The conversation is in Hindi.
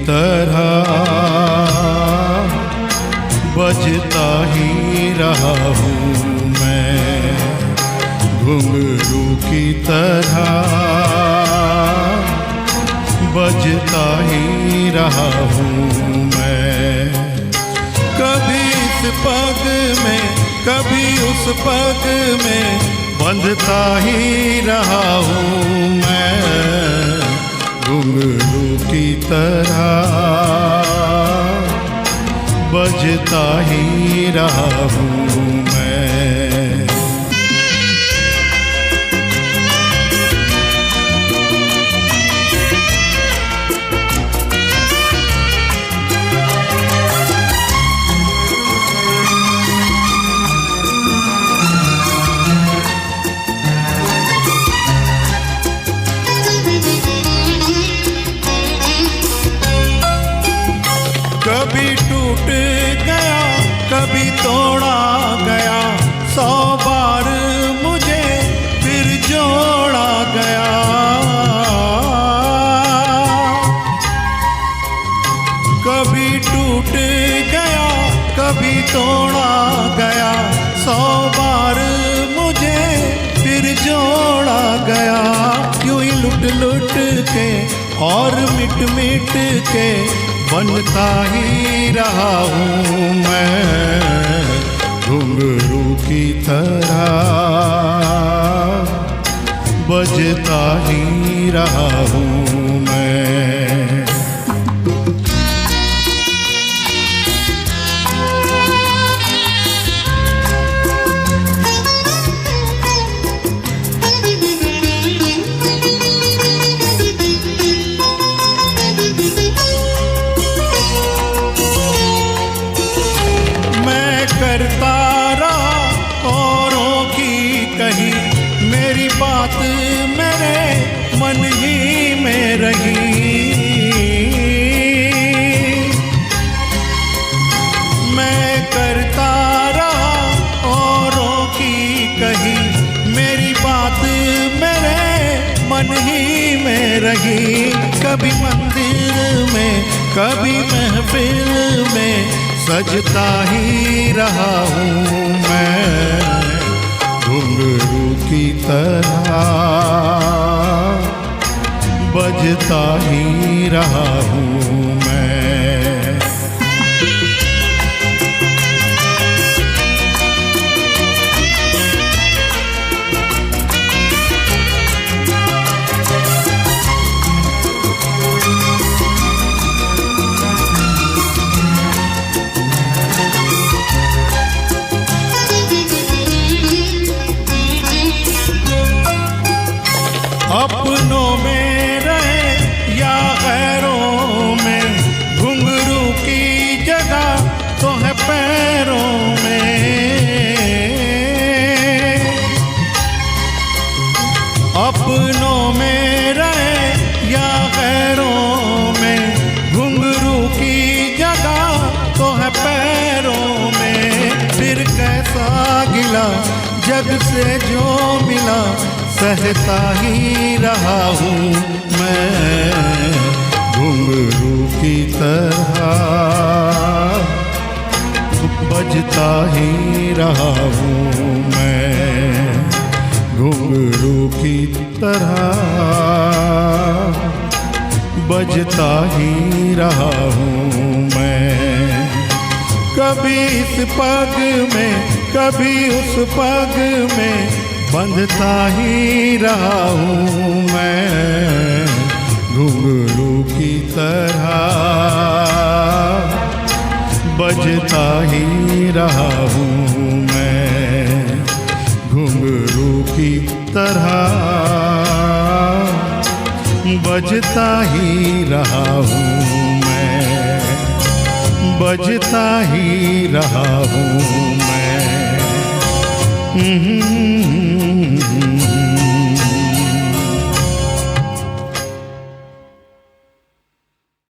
तरह बजता ही रहा हूँ मैं, घुंघरू की तरह बजता ही रहा हूँ मैं। कभी इस पग में कभी उस पग में बंधता ही रहा हूँ मैं, घुंघरू की तरह बजता ही रहा हूँ मैं। कभी टूट गया कभी तोड़ा गया, 100 बार मुझे फिर जोड़ा गया। कभी टूट गया कभी तोड़ा गया, 100 बार मुझे फिर जोड़ा गया। यूं ही लुट लुट के और मिट मिट के बनता ही रहा हूँ मैं, घुंघरू की तरह बजता ही रहा हूँ मैं। करता रहा औरों की कही, मेरी बात मेरे मन ही में रही। मैं करता रहा औरों की कही, मेरी बात मेरे मन ही में रही। कभी मंदिर में कभी महफिल में सजता ही रहा हूँ मैं, घुंघरू की तरह बजता ही रहा हूँ मैं। अपनों में रहे या गैरों में, घुंघरू की जगह तो है पैरों में। अपनों में रहे या गैरों में, घुंघरू की जगह तो है पैरों में। फिर कैसा गिला जग से जो मिला, सहता ही रहा हूँ मैं, घुंघरू की तरह बजता ही रहा हूँ मैं, घुंघरू की तरह बजता ही रहा हूँ मैं। कभी इस पग में कभी उस पग में बंधता ही रहा हूँ मैं, घुंघरू की तरह बजता ही रहा हूँ मैं, घुंघरू की तरह बजता ही रहा हूँ मैं, बजता ही रहा हूँ मैं।